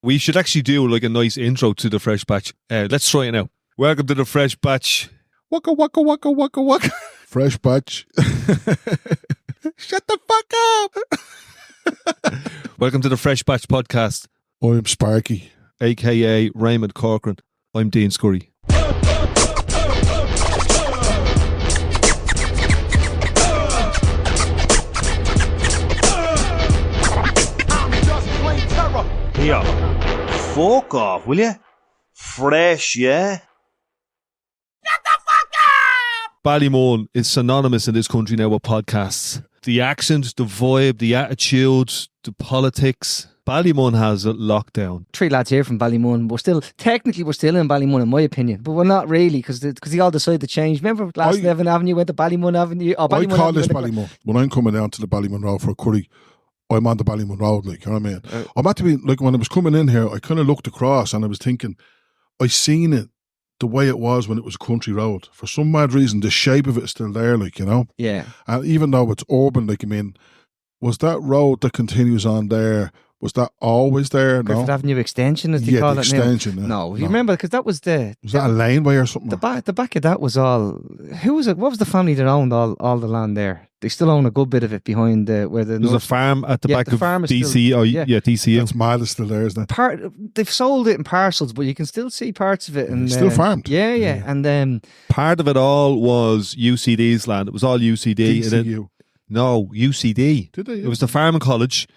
We should actually do like a nice intro to the Fresh Batch. Let's try it now. Welcome to the Fresh Batch. Waka waka waka waka waka. Fresh Batch. Shut the fuck up. Welcome to the Fresh Batch podcast. I'm Sparky, aka Raymond Corcoran. I'm Dean Scurry. Here, fuck off, will you? Fresh, yeah? Ballymun is synonymous in this country now with podcasts. The accent, the vibe, the attitude, the politics. Ballymun has it locked down. Three lads here from Ballymun. We're still in Ballymun, in my opinion, but we're not really because they all decided to change. Remember last Nevin Avenue went to Ballymun Avenue? I call this Ballymun. When I'm coming down to the Ballymun Road for a curry, I'm on the Ballymun Road, like, you know what I mean? I'm at to be, like, when I was coming in here, I kind of looked across and I was thinking, I seen it the way it was when it was a country road. For some mad reason, the shape of it is still there, like, you know? Yeah. And even though it's urban, like, I mean, was that road that continues on there, was that always there? Griffith No? Avenue Extension, as they call the it extension. now. Yeah. No, you remember, because that was Was that a laneway or something? the back of that was all. Who was it? What was the family that owned all the land there? They still own a good bit of it behind where the. There's a farm at the back of DC. Still, DCU. That's mad, it's still there, isn't it? They've sold it in parcels, but you can still see parts of it. And Still farmed. Yeah. And Part of it all was UCD's land. It was all UCD. And then, DCU. no, UCD. Did they? It was the farming college.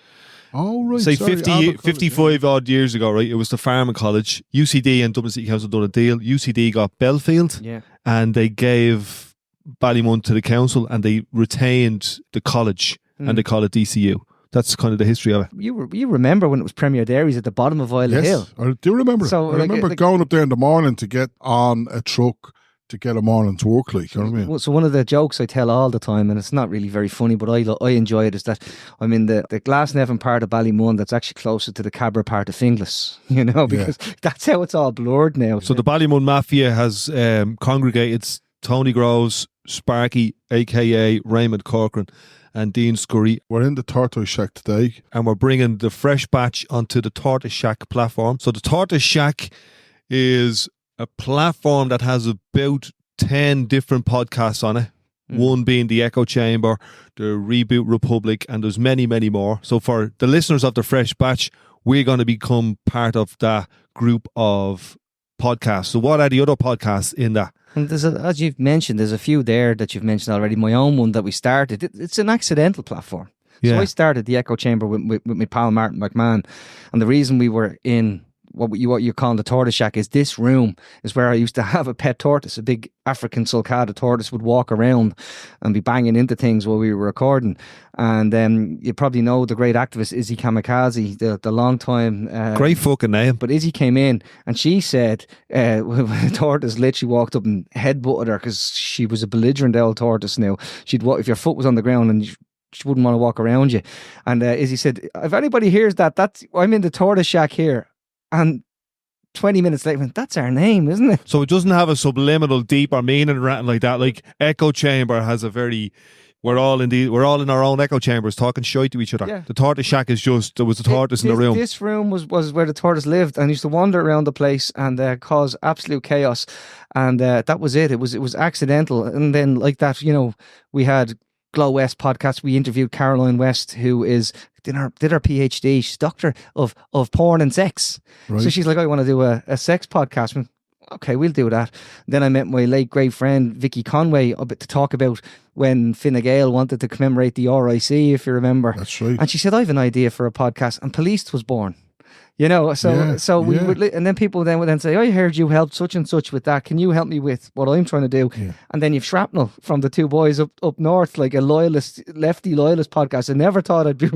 Oh, right. Say sorry, 50, Albert College, 55 odd years ago, right? It was the farming college. UCD and Dublin City Council done a deal. UCD got Belfield yeah. and they gave Ballymun to the council and they retained the college and they call it DCU. That's kind of the history of it. You remember when it was Premier Dairies at the bottom of Isle Yes, Hill? I do remember. So, I remember going up there in the morning to get on a truck to get a morning's work, like, you know what I mean? So one of the jokes I tell all the time, and it's not really very funny, but I enjoy it, is that I'm in the Glasnevin part of Ballymun that's actually closer to the Cabra part of Finglas, you know, because that's how it's all blurred now. So the Ballymun Mafia has congregated Tony Groves, Sparky, aka Raymond Corcoran, and Dean Scurry. We're in the Tortoise Shack today. And we're bringing the Fresh Batch onto the Tortoise Shack platform. So the Tortoise Shack is a platform that has about 10 different podcasts on it. One being the Echo Chamber, the Reboot Republic, and there's many, many more. So for the listeners of the Fresh Batch, we're going to become part of that group of podcasts. So what are the other podcasts in that? And as you've mentioned, there's a few there that you've mentioned already. My own one that we started, it's an accidental platform. Yeah. So I started the Echo Chamber with my pal Martin McMahon, and the reason we were in what you're calling the Tortoise Shack is this room is where I used to have a pet tortoise, a big African sulcata tortoise would walk around and be banging into things while we were recording. And you probably know the great activist Izzy Kamikaze, the long time. Great fucking name. But Izzy came in and she said, when the tortoise literally walked up and headbutted her because she was a belligerent old tortoise now. If your foot was on the ground and she wouldn't want to walk around you. And Izzy said, if anybody hears that, I'm in the Tortoise Shack here. And 20 minutes later, that's our name, isn't it? So it doesn't have a subliminal, deeper meaning or anything like that. Like Echo Chamber has a very... We're all in our own echo chambers talking shite to each other. Yeah. The Tortoise Shack is just, there was a tortoise in the room. This room was where the tortoise lived and used to wander around the place and cause absolute chaos. And that was it. It was accidental. And then like that, you know, we had Glow West podcast. We interviewed Caroline West, who did her PhD. She's doctor of porn and sex. Right. So she's like, I want to do a sex podcast. Okay, we'll do that. Then I met my late great friend Vicky Conway to talk about when Fine Gael wanted to commemorate the RIC, if you remember. That's right. And she said, I have an idea for a podcast, and Police was born. You know, so we would, and then people would then say, I heard you helped such and such with that. Can you help me with what I'm trying to do? Yeah. And then you've Shrapnel from the two boys up north, like a lefty loyalist podcast. I never thought I'd be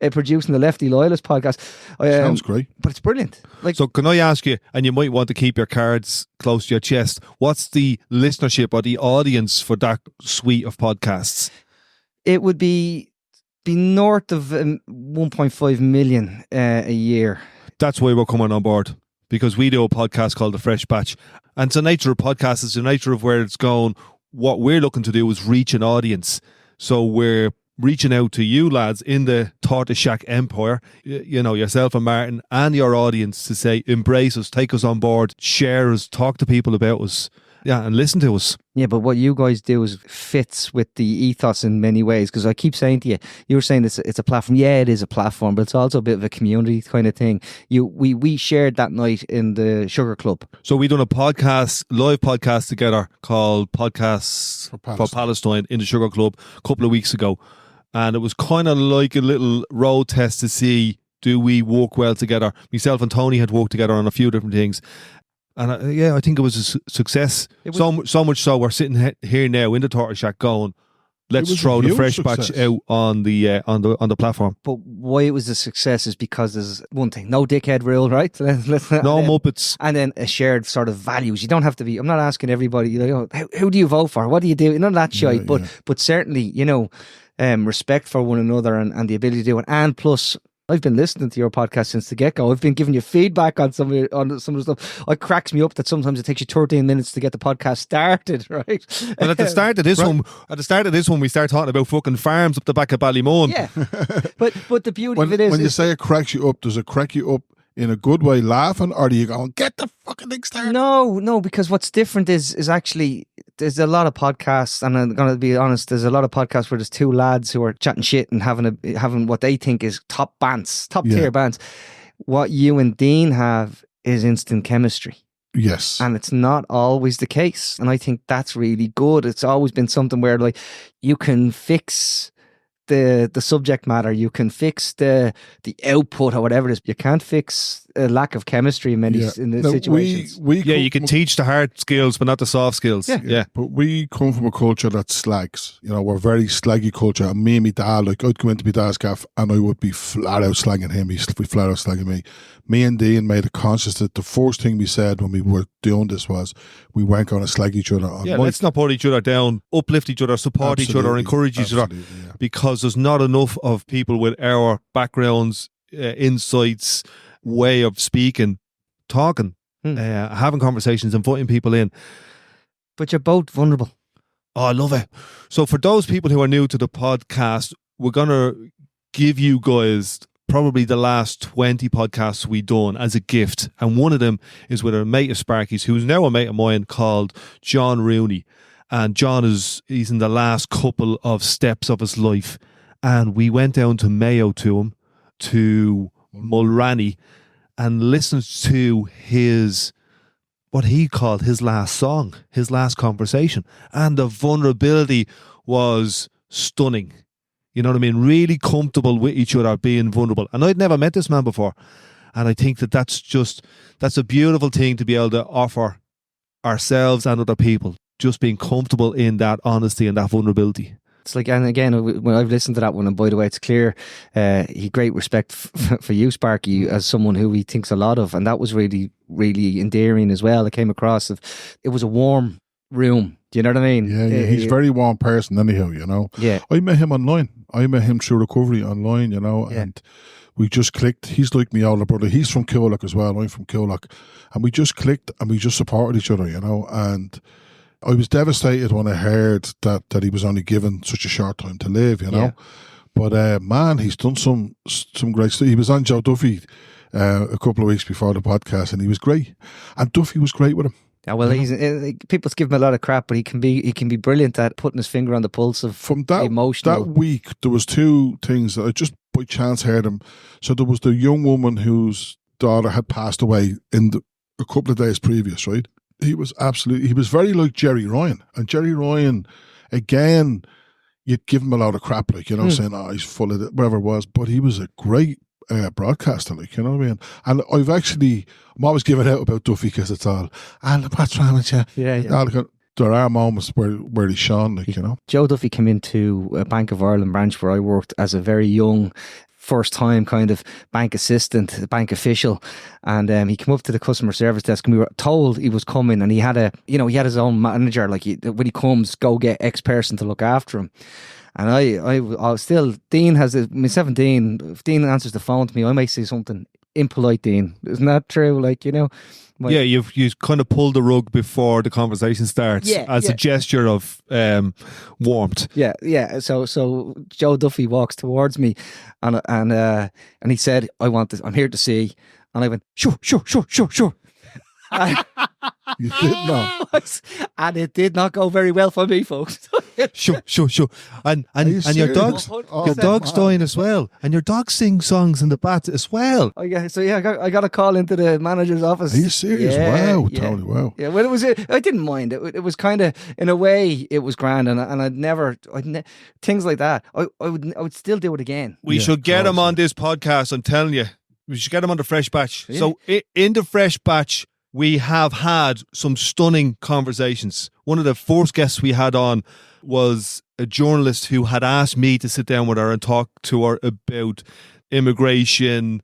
producing the lefty loyalist podcast. Sounds great. But it's brilliant. Like, so can I ask you, and you might want to keep your cards close to your chest, what's the listenership or the audience for that suite of podcasts? It would be north of 1.5 million a year. That's why we're coming on board, because we do a podcast called The Fresh Batch. And it's the nature of podcasts, it's the nature of where it's going. What we're looking to do is reach an audience. So we're reaching out to you lads in the Tortoise Shack empire, you know, yourself and Martin and your audience, to say, embrace us, take us on board, share us, talk to people about us, and listen to us. Yeah, but what you guys do is fits with the ethos in many ways. Because I keep saying to you, you were saying it's a platform. Yeah, it is a platform, but it's also a bit of a community kind of thing. We shared that night in the Sugar Club. So we done a live podcast together called Podcasts for Palestine in the Sugar Club a couple of weeks ago. And it was kind of like a little road test to see, do we work well together? Myself and Tony had worked together on a few different things. And I think it was a success. So much so we're sitting here now in the Tortoise Shack going, let's throw the fresh batch out on the platform. But why it was a success is because there's one thing: no dickhead rule, right? No muppets, and then a shared sort of values. You don't have to be. I'm not asking everybody. You know, who do you vote for? What do you do? None of that shit. But certainly, you know, respect for one another and the ability to do it. And plus, I've been listening to your podcast since the get-go. I've been giving you feedback on some of the stuff. It cracks me up that sometimes it takes you 13 minutes to get the podcast started, right? Well, at the start of this one, we start talking about fucking farms up the back of Ballymun. Yeah, but the beauty of it is, when you say it cracks you up, does it crack you up in a good way, laughing, or do you go, get the fucking thing started? No, because what's different is actually there's a lot of podcasts, and I'm going to be honest, there's a lot of podcasts where there's two lads who are chatting shit and having what they think is top tier bands. What you and Dean have is instant chemistry. Yes. And it's not always the case. And I think that's really good. It's always been something where, like, you can fix the subject matter, you can fix the output or whatever it is. You can't fix a lack of chemistry in many situations. You can teach the hard skills, but not the soft skills. Yeah. But we come from a culture that slags. You know, we're very slaggy culture. And me and my dad, like, I'd come into my dad's gaff and I would be flat out slagging him. He'd be flat out slagging me. Me and Dean made a conscious that the first thing we said when we were doing this was we weren't going to slag each other on. Let's not put each other down, uplift each other, support each other, encourage each other. Yeah. Because there's not enough of people with our backgrounds, insights, way of speaking, talking, having conversations, inviting people in. But you're both vulnerable. Oh, I love it. So for those people who are new to the podcast, we're going to give you guys probably the last 20 podcasts we done as a gift. And one of them is with a mate of Sparky's, who's now a mate of mine, called John Rooney. And John he's in the last couple of steps of his life. And we went down to Mayo to Mulranny, and listened to what he called his last song, his last conversation. And the vulnerability was stunning. You know what I mean? Really comfortable with each other, being vulnerable. And I'd never met this man before. And I think that's a beautiful thing to be able to offer ourselves and other people. Just being comfortable in that honesty and that vulnerability. It's like, and again, when I've listened to that one, and by the way, it's clear he great respect for you, Sparky, as someone who he thinks a lot of, and that was really, really endearing as well. It came across, it was a warm room. Do you know what I mean? Yeah. He's a very warm person anyhow, you know. Yeah. I met him online. I met him through recovery online, you know, and we just clicked. He's like my older brother. He's from Killock as well. I'm from Killock. And we just clicked and we just supported each other, you know, and I was devastated when I heard that he was only given such a short time to live, you know. Yeah. But man, he's done some great stuff. He was on Joe Duffy a couple of weeks before the podcast, and he was great. And Duffy was great with him. Yeah, well, people give him a lot of crap, but he can be brilliant at putting his finger on the pulse of from that emotional. That week, there was two things that I just by chance heard him. So there was the young woman whose daughter had passed away a couple of days previous, right? He was very like Jerry Ryan. And Jerry Ryan, again, you'd give him a lot of crap, like, you know, saying, he's full of it, whatever it was. But he was a great broadcaster, like, you know what I mean? And I'm always giving out about Duffy because it's all, what's wrong with you? Yeah. There are moments where he's shone, like, you know. Joe Duffy came into a Bank of Ireland branch where I worked as a very young, first time kind of bank assistant, bank official, and he came up to the customer service desk and we were told he was coming, and he had his own manager, like, when he comes, go get X person to look after him. And I was still, Dean has myself and Dean, if Dean answers the phone to me, I might say something impolite, Dean. Isn't that true? Like, you know. Yeah, you kind of pull the rug before the conversation starts as a gesture of warmth. Yeah. So Joe Duffy walks towards me, and he said, "I want this. I'm here to see." And I went, "Sure." You did not. And it did not go very well for me, folks. Sure. And you your serious? dog's Oh, your dog's man. dying as well, and your dog sings songs in the bath as well. Oh yeah, so I got a call into the manager's office. Are you serious? Wow, Tony, wow. Yeah, well, I didn't mind it. It was kind of, in a way, it was grand, and things like that. I would still do it again. We should get him on this podcast. I'm telling you, we should get him on the Fresh Batch. Yeah. So in the Fresh Batch, we have had some stunning conversations. One of the first guests we had on was a journalist who had asked me to sit down with her and talk to her about immigration,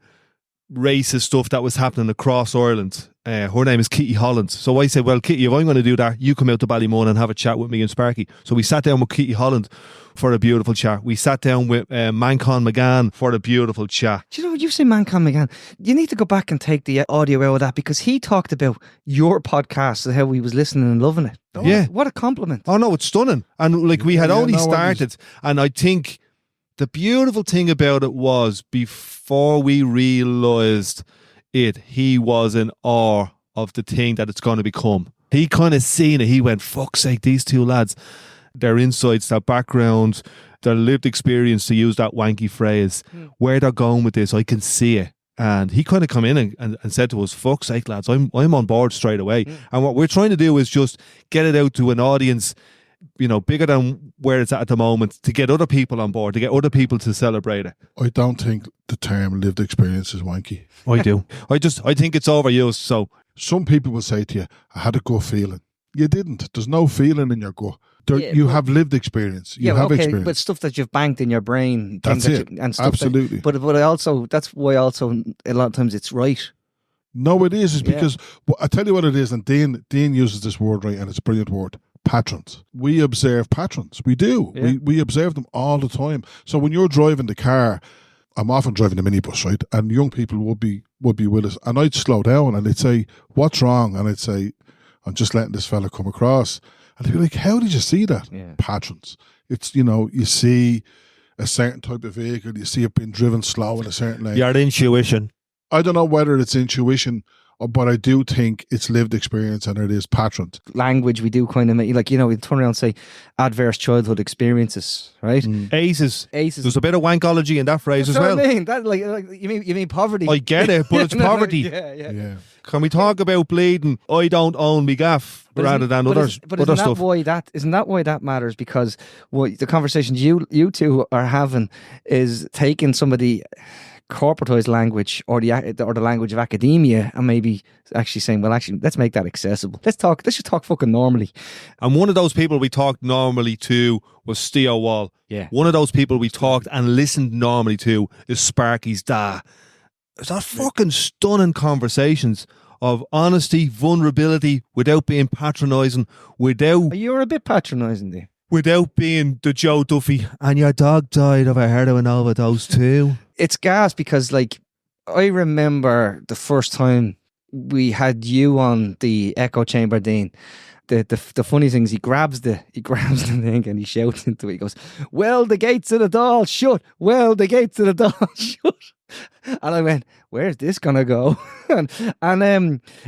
racist stuff that was happening across Ireland. Her name is Kitty Holland. So I said, well, Kitty, if I'm going to do that, you come out to Ballymun and have a chat with me and Sparky. So we sat down with Kitty Holland for a beautiful chat. We sat down with Mancon McGann for a beautiful chat. Do you know what you say, Mancon McGann? You need to go back and take the audio out of that, because he talked about your podcast and how he was listening and loving it. Oh, Yeah. What a compliment. Oh, no, it's stunning. And like we had Yeah, only no, started, and I think the beautiful thing about it was before we realised it, he was in awe of the thing that it's going to become. He kind of seen it. He went, fuck's sake, these two lads, their insights, their background, their lived experience, to use that wanky phrase, where they're going with this, I can see it. And he kind of come in and said to us, fuck's sake, lads, I'm on board straight away. And what we're trying to do is just get it out to an audience, you know, bigger than where it's at the moment, to get other people on board, to get other people to celebrate it. I don't think the term lived experience is wanky. I do. I think it's overused. So Some people will say to you, I had a gut feeling. You didn't. There's no feeling in your gut. Yeah, you have lived experience. You have experience. but stuff that you've banked in your brain. That's things it. and stuff Absolutely. But I also, that's why also a lot of times it's right. No, it is. It's because, well, I tell you what it is, and Dean uses this word, right, and it's a brilliant word. Patrons. We observe patrons. We do. Yeah. We observe them all the time. So when you're driving the car, I'm often driving the minibus, right, and young people would be with us, and I'd slow down and they'd say, what's wrong? And I'd say, I'm just letting this fella come across. And they'd be like, how did you see that? Yeah. Patrons. It's, you see a certain type of vehicle, you see it being driven slow in a certain lane. your intuition. I don't know whether it's intuition, but I do think it's lived experience and it is patrons. Language, we do kind of make, like, we turn around and say adverse childhood experiences, right? Aces. Aces. There's a bit of wankology in that phrase as That's well. what I mean. That, like you mean poverty. I get it, but it's poverty. Yeah. Can we talk about bleeding? I don't own me gaff rather than other stuff. Isn't that why that matters? Because what the conversations you two are having is taking some of the corporatized language or the language of academia and maybe actually saying, well, actually, let's make that accessible. Let's just talk fucking normally. And one of those people we talked normally to was Steo Wall. Yeah. One of those people we talked and listened normally to is Sparky's dad. It's that fucking stunning conversations of honesty, vulnerability, without being patronising, You're a bit patronising there. without being the Joe Duffy. And your dog died of a heroin overdose too. It's gas because, like, I remember the first time we had you on the echo chamber, Dean. The funny thing is he grabs the thing and he shouts into it. He goes, "Well, the gates of the Dáil shut. Well, the gates of the Dáil shut." And I went, "Where's this gonna go?" and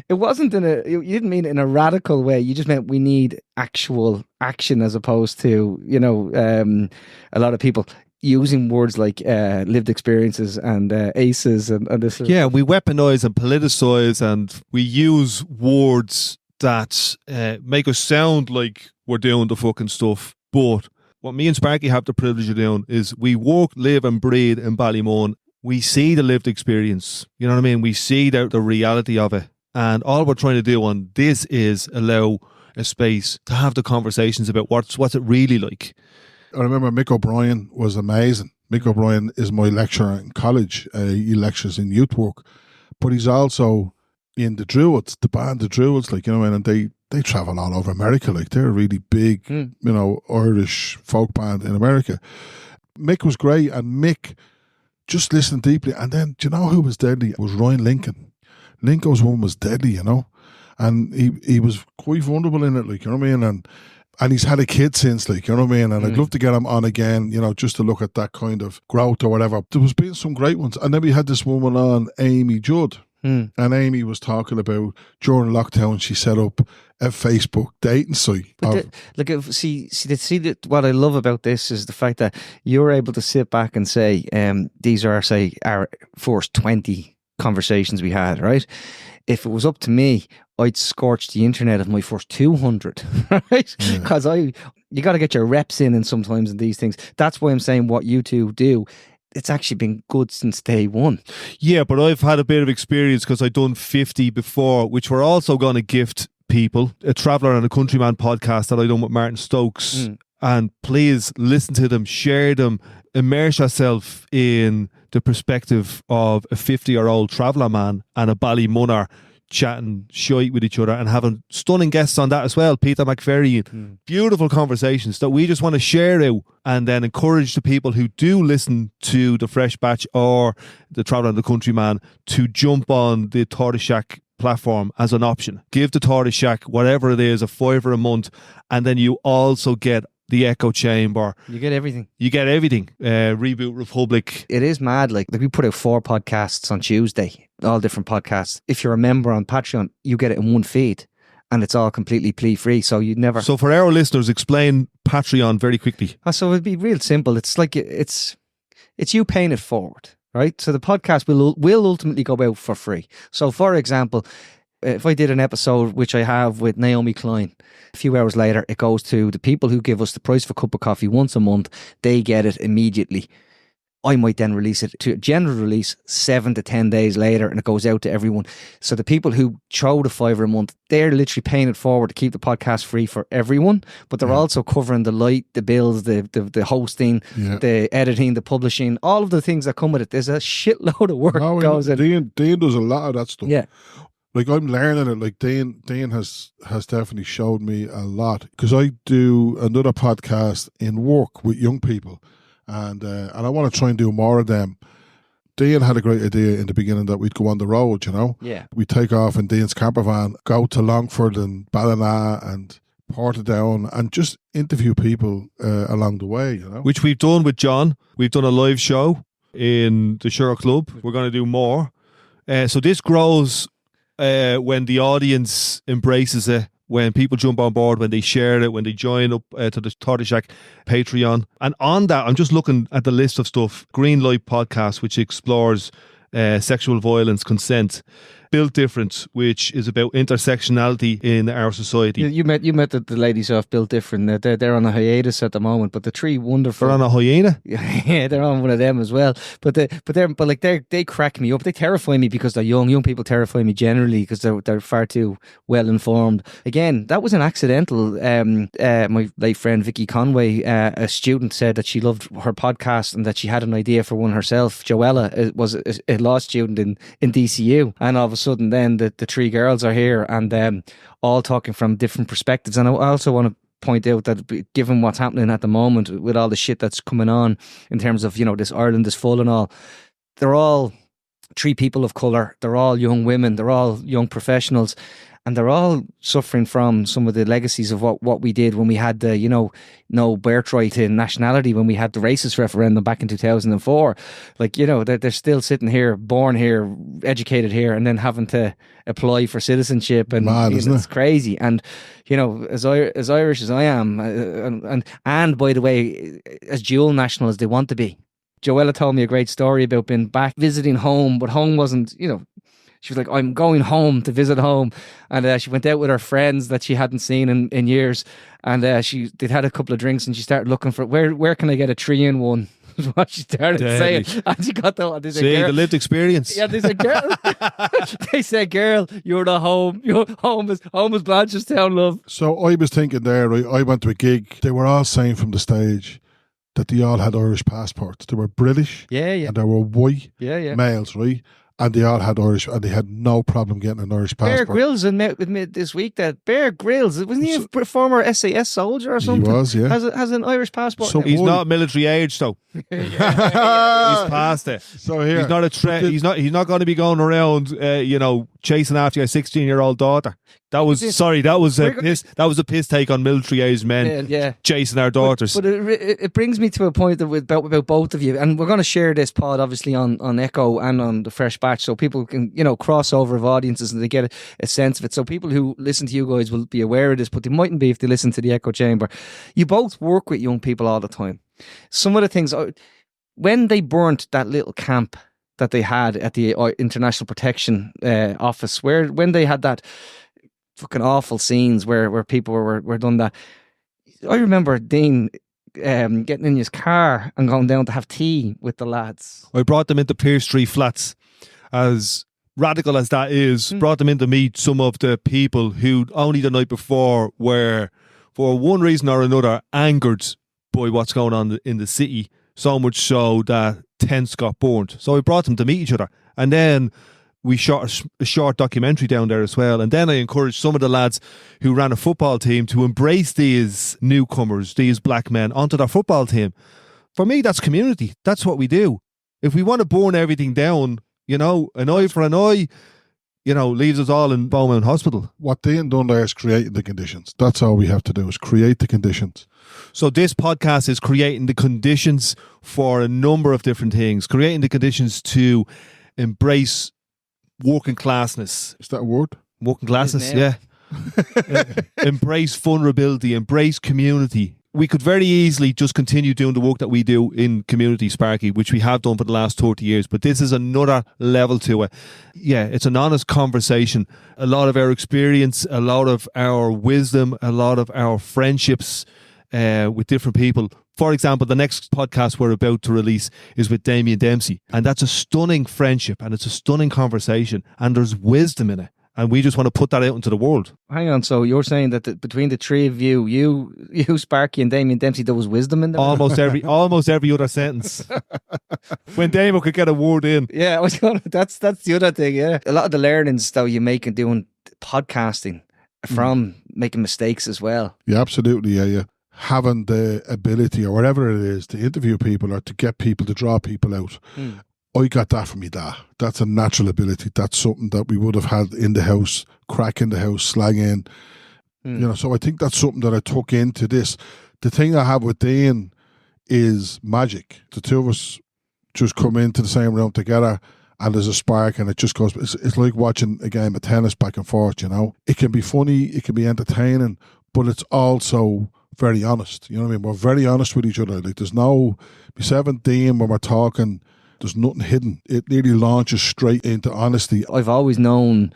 it wasn't you didn't mean it in a radical way. You just meant we need actual action as opposed to a lot of people using words like lived experiences and aces and this. Yeah, we weaponise and politicise and we use words that make us sound like we're doing the fucking stuff. But what me and Sparky have the privilege of doing is we work, live and breathe in Ballymun. We see the lived experience. You know what I mean? We see the reality of it. And all we're trying to do on this is allow a space to have the conversations about what's it really like. I remember Mick O'Brien was amazing. Mick O'Brien is my lecturer in college. He lectures in youth work. But he's also in the Druids, the band the Druids, and they travel all over America. Like, they're a really big, Irish folk band in America. Mick was great, and Mick just listening deeply. And then, do you know who was deadly? It was Ryan Lincoln. Lincoln's one was deadly, you know, and he was quite vulnerable in it, like, you know what I mean? And he's had a kid since, like, you know what I mean? And I'd love to get him on again, you know, just to look at that kind of growth or whatever. There was been some great ones. And then we had this woman on, Amy Judd. And Amy was talking about during lockdown, she set up a Facebook dating site. What I love about this is the fact that you're able to sit back and say, these are, say, our first 20 conversations we had, right? If it was up to me, I'd scorch the internet of my first 200, right? Because you got to get your reps in, and sometimes in these things. That's why I'm saying what you two do. It's actually been good since day one. Yeah, but I've had a bit of experience because I've done 50 before, which we're also going to gift people. A Traveller and a Countryman podcast that I done with Martin Stokes. And please listen to them, share them, immerse yourself in the perspective of a 50-year-old traveller man and a Ballymunner chatting shite with each other and having stunning guests on that as well. Peter McVerry, beautiful conversations that we just want to share out and then encourage the people who do listen to the Fresh Batch or the Traveller and the Countryman to jump on the Tortoise Shack platform as an option. Give the Tortoise Shack whatever it is, $5 a month, and then you also get the Echo Chamber. You get everything. Reboot Republic. It is mad. Like we put out 4 podcasts on Tuesday, all different podcasts. If you're a member on Patreon, you get it in one feed, and it's all completely plea free. So you never. So for our listeners, explain Patreon very quickly. So it'd be real simple. It's like it's you paying it forward, right? So the podcast will ultimately go out for free. So for example, if I did an episode, which I have with Naomi Klein, a few hours later, it goes to the people who give us the price for a cup of coffee once a month. They get it immediately. I might then release it to a general release 7 to 10 days later, and it goes out to everyone. So the people who throw the $5 a month, they're literally paying it forward to keep the podcast free for everyone, but they're also covering the light, the bills, the hosting, the editing, the publishing, all of the things that come with it. There's a shitload of work goes in. Dean does a lot of that stuff. Yeah. Like I'm learning it. Like Dean has definitely showed me a lot, because I do another podcast in work with young people, and I want to try and do more of them. Dean had a great idea in the beginning that we'd go on the road, you know. Yeah. We'd take off in Dean's camper van, go to Longford and Ballina and Portadown, and just interview people along the way, you know. Which we've done with John. We've done a live show in the Shire Club. We're going to do more. So this grows when the audience embraces it, when people jump on board, when they share it, when they join up to the Tortoise Shack Patreon. And on that, I'm just looking at the list of stuff. Green Light Podcast, which explores sexual violence, consent. Built Different, which is about intersectionality in our society. You met the ladies off Built Different. They're on a hiatus at the moment, but the 3 wonderful. They're on a hyena. Yeah, they're on one of them as well. But they crack me up. They terrify me because they're young. Young people terrify me generally because they're far too well informed. Again, that was an accidental. My late friend Vicky Conway, a student, said that she loved her podcast and that she had an idea for one herself. Joella was a law student in DCU, and all of a sudden then the 3 girls are here and all talking from different perspectives. And I also want to point out that given what's happening at the moment with all the shit that's coming on in terms of, you know, this Ireland is full and all, they're all 3 people of colour, they're all young women, they're all young professionals, and they're all suffering from some of the legacies of what we did when we had the, you know, no birthright in nationality, when we had the racist referendum back in 2004. Like, you know, they're still sitting here, born here, educated here, and then having to apply for citizenship. And mad, isn't it's crazy. And, you know, as Irish as I am, and by the way, as dual national as they want to be. Joella told me a great story about being back visiting home, but home wasn't, you know, she was like, I'm going home to visit home. And she went out with her friends that she hadn't seen in years. And they'd had a couple of drinks and she started looking for, where can I get a 3-in-1? Was what she started saying. And she got the lived experience. Yeah, they said, girl. They said, girl, you're not home. You're home is Blanchardstown, love. So I was thinking there, right, I went to a gig. They were all saying from the stage that they all had Irish passports. They were British. Yeah. And they were white yeah. males, right? and they all had Irish, and they had no problem getting an Irish Bear passport. Grylls admit this week that Bear Grylls, wasn't he a former SAS soldier or something? He was, yeah. Has an Irish passport. So now. He's not military age, though. He's past it. So here, He's not a he's not going to be going around, chasing after your 16-year-old daughter. That was a piss take on military aged men chasing our daughters. But it brings me to a point that about both of you, and we're going to share this pod obviously on Echo and on the Fresh Batch, so people can cross over of audiences and they get a sense of it. So people who listen to you guys will be aware of this, but they mightn't be if they listen to the Echo Chamber. You both work with young people all the time. Some of the things, when they burnt that little camp that they had at the International Protection Office, when they had that fucking awful scenes where people were done that. I remember Dean getting in his car and going down to have tea with the lads. I brought them into Pearse Street Flats, as radical as that is, brought them in to meet some of the people who only the night before were, for one reason or another, angered by what's going on in the city, so much so that tents got burnt. So I brought them to meet each other. And then we shot a short documentary down there as well. And then I encouraged some of the lads who ran a football team to embrace these newcomers, these black men, onto their football team. For me, that's community. That's what we do. If we want to burn everything down, an eye for an eye, leaves us all in Beaumont Hospital. What Dean done there is creating the conditions. That's all we have to do, is create the conditions. So this podcast is creating the conditions for a number of different things, creating the conditions to embrace working classness. Is that a word? Working classness, yeah. Embrace vulnerability, embrace community. We could very easily just continue doing the work that we do in community, Sparky, which we have done for the last 30 years, but this is another level to it. Yeah, it's an honest conversation. A lot of our experience, a lot of our wisdom, a lot of our friendships with different people. For example, the next podcast we're about to release is with Damien Dempsey, and that's a stunning friendship, and it's a stunning conversation, and there's wisdom in it. And we just want to put that out into the world. Hang on, so you're saying that between the three of you, Sparky and Damien Dempsey, there was wisdom in there? Almost every other sentence. When Damien could get a word in. Yeah, that's the other thing, yeah. A lot of the learnings though you make in doing podcasting from making mistakes as well. Yeah, absolutely, yeah. Having the ability or whatever it is to interview people or to get people, to draw people out. I got that from my dad. That's a natural ability. That's something that we would have had in the house, crack in the house, slang in. So I think that's something that I took into this. The thing I have with Dean is magic. The two of us just come into the same room together and there's a spark and it just goes, it's like watching a game of tennis back and forth, It can be funny, it can be entertaining, but it's also very honest. You know what I mean? We're very honest with each other. Like there's no, myself and Dean, when we're talking, there's nothing hidden. It really launches straight into honesty. I've always known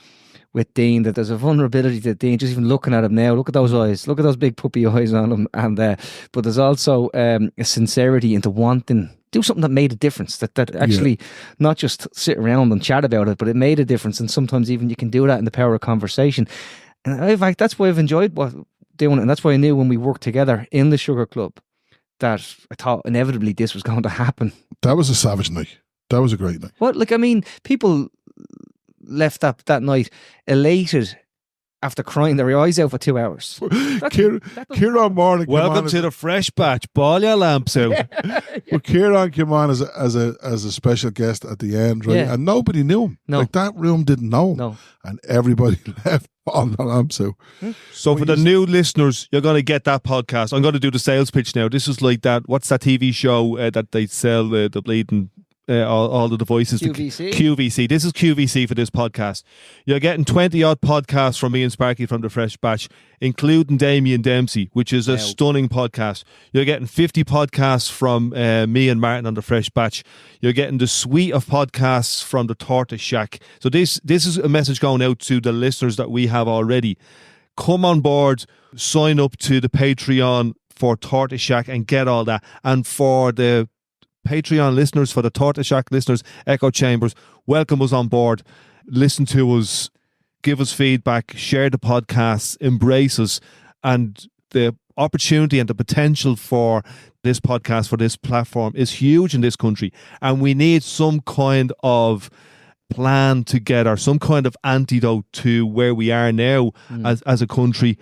with Dean that there's a vulnerability to Dean, just even looking at him now. Look at those eyes. Look at those big puppy eyes on him. And but there's also a sincerity into wanting do something that made a difference, that actually not just sit around and chat about it, but it made a difference. And sometimes even you can do that in the power of conversation. And in fact, that's why I've enjoyed doing it. And that's why I knew when we worked together in the Sugar Club that I thought inevitably this was going to happen. That was a savage night. That was a great night. Well, people left that night elated after crying their eyes out for 2 hours. Kieran Morning. Welcome to the Fresh Batch. Ball your lamps out. Well, Kieran came on as a special guest at the end, right? Yeah. And nobody knew him. No. Like that room didn't know him. No. And everybody left all the lamps out. So for the new listeners, you're going to get that podcast. I'm going to do the sales pitch now. This is like that. What's that TV show that they sell the bleeding all the devices? QVC. QVC. This is QVC for this podcast. You're getting 20 odd podcasts from me and Sparky from the Fresh Batch, including Damien Dempsey, which is a stunning podcast. You're getting 50 podcasts from me and Martin on the Fresh Batch. You're getting the suite of podcasts from the Tortoise Shack. So this is a message going out to the listeners that we have already. Come on board, sign up to the Patreon for Tortoise Shack and get all that. And for the Patreon listeners, for the Tortoise Shack listeners, Echo Chambers, welcome us on board. Listen to us, give us feedback, share the podcasts, embrace us, and the opportunity and the potential for this podcast, for this platform is huge in this country, and we need some kind of plan together, some kind of antidote to where we are now as a country.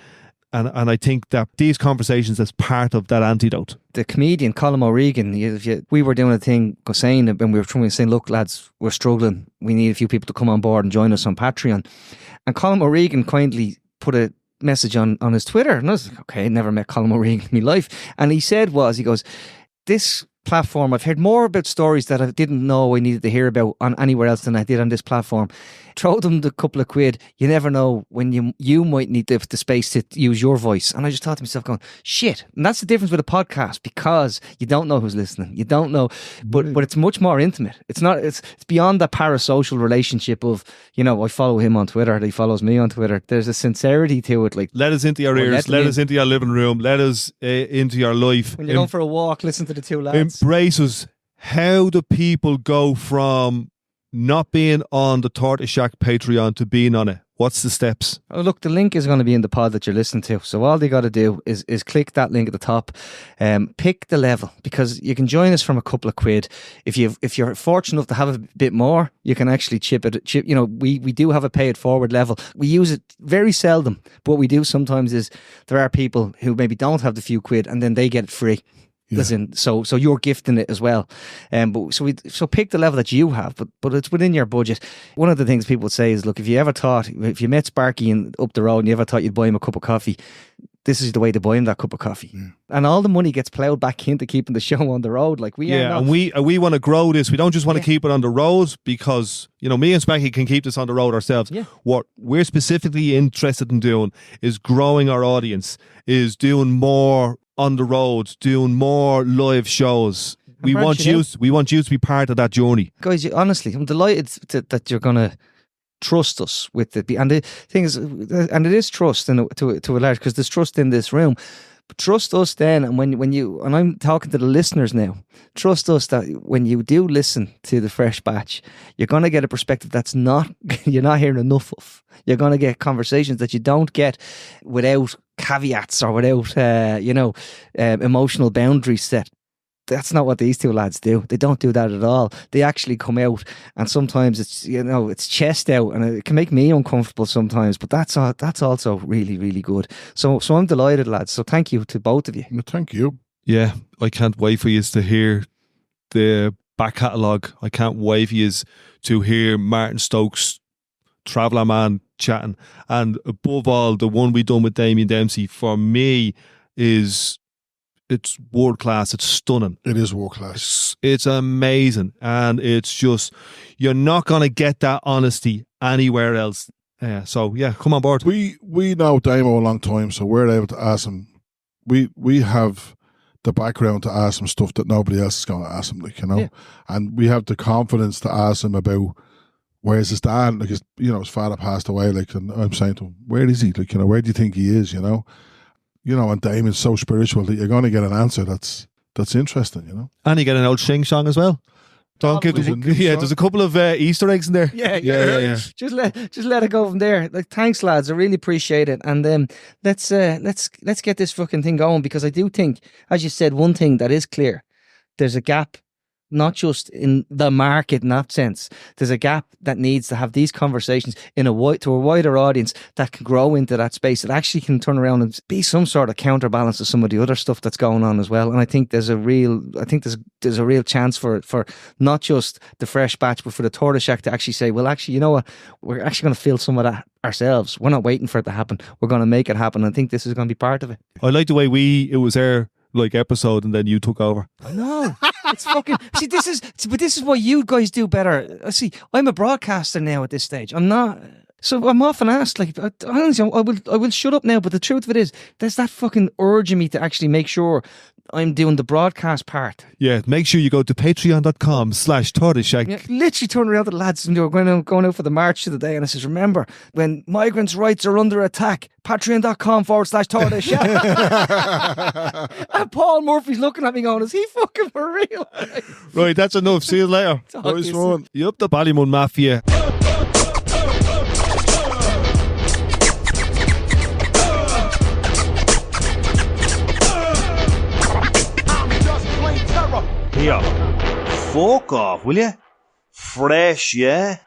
And I think that these conversations is part of that antidote. The comedian Colin O'Regan, we were doing a thing saying, when we were trying to say, look lads, we're struggling, we need a few people to come on board and join us on Patreon. And Colin O'Regan kindly put a message on his Twitter, and I was like, okay, never met Colin O'Regan in my life. And he goes, this platform, I've heard more about stories that I didn't know I needed to hear about on anywhere else than I did on this platform. Throw them the couple of quid. You never know when you might need the space to use your voice. And I just thought to myself, going, shit. And that's the difference with a podcast, because you don't know who's listening. You don't know, but it's much more intimate. It's not. It's beyond that parasocial relationship of, I follow him on Twitter, he follows me on Twitter. There's a sincerity to it. Like, let us into your ears, let us into your living room, let us into your life. When you're going for a walk, listen to the two lads. Embrace us. How do people go from not being on the Tortoise Shack Patreon to being on it? What's the steps? Oh, look, the link is going to be in the pod that you're listening to. So all they got to do is click that link at the top, pick the level, because you can join us from a couple of quid. If you're fortunate enough to have a bit more, you can actually chip. We do have a pay it forward level. We use it very seldom, but what we do sometimes is there are people who maybe don't have the few quid and then they get it free. Yeah. Listen, so you're gifting it as well, so pick the level that you have, but it's within your budget. One of the things people would say is, look, if you met Sparky up the road and you ever thought you'd buy him a cup of coffee, this is the way to buy him that cup of coffee. Yeah. And all the money gets ploughed back into keeping the show on the road. Like and we want to grow this. We don't just want to keep it on the road because me and Sparky can keep this on the road ourselves. Yeah. What we're specifically interested in doing is growing our audience, is doing more on the road, doing more live shows. We want you to be part of that journey. Guys, honestly, I'm delighted that you're going to trust us with it. And the thing is, and it is trust to a large, because there's trust in this room. But trust us then, and when you, and I'm talking to the listeners now, trust us that when you do listen to the Fresh Batch, you're going to get a perspective that's you're not hearing enough of. You're going to get conversations that you don't get without caveats or without, emotional boundaries set. That's not what these two lads do. They don't do that at all. They actually come out, and sometimes it's chest out, and it can make me uncomfortable sometimes. But that's also really, really good. So I'm delighted, lads. So thank you to both of you. Well, thank you. Yeah, I can't wait for you to hear the back catalogue. I can't wait for you to hear Martin Stokes, Traveller Man, chatting, and above all, the one we done with Damien Dempsey, for me it's world class. It's stunning. It is world class. It's amazing, and it's just, you're not going to get that honesty anywhere else. So come on board. We know Damo a long time, so we're able to ask him. We have the background to ask him stuff that nobody else is going to ask him, and we have the confidence to ask him about where's his dad. Like his father passed away. And I'm saying to him, where is he? Where do you think he is? And Damon's so spiritual that you're going to get an answer that's interesting, And you get an old shing song as well. There's a couple of Easter eggs in there. Yeah. Just let it go from there. Like, thanks, lads. I really appreciate it. And let's get this fucking thing going, because I do think, as you said, one thing that is clear: there's a gap. Not just in the market in that sense. There's a gap that needs to have these conversations to a wider audience that can grow into that space, that actually can turn around and be some sort of counterbalance to some of the other stuff that's going on as well. And I think there's a real chance for not just the Fresh Batch, but for the Tortoise Shack to actually say, well, actually, you know what? We're actually going to feel some of that ourselves. We're not waiting for it to happen. We're going to make it happen. I think this is going to be part of it. I like the way it was our episode and then you took over. I know. It's fucking. See, this is what you guys do better. See, I'm a broadcaster now at this stage. I'm not. So I'm often asked, honestly, I will shut up now. But the truth of it is, there's that fucking urge in me to actually make sure I'm doing the broadcast part. Yeah, make sure you go to patreon.com/Tortoise Shack. Yeah, literally turn around to the lads and they were going out for the march of the day, and I says, remember, when migrants' rights are under attack, patreon.com/Tortoise Shack. And Paul Murphy's looking at me going, is he fucking for real? Right, that's enough. See you later. Nice one. You up the Ballymun Mafia. Here, fuck off, will you? Fresh, yeah?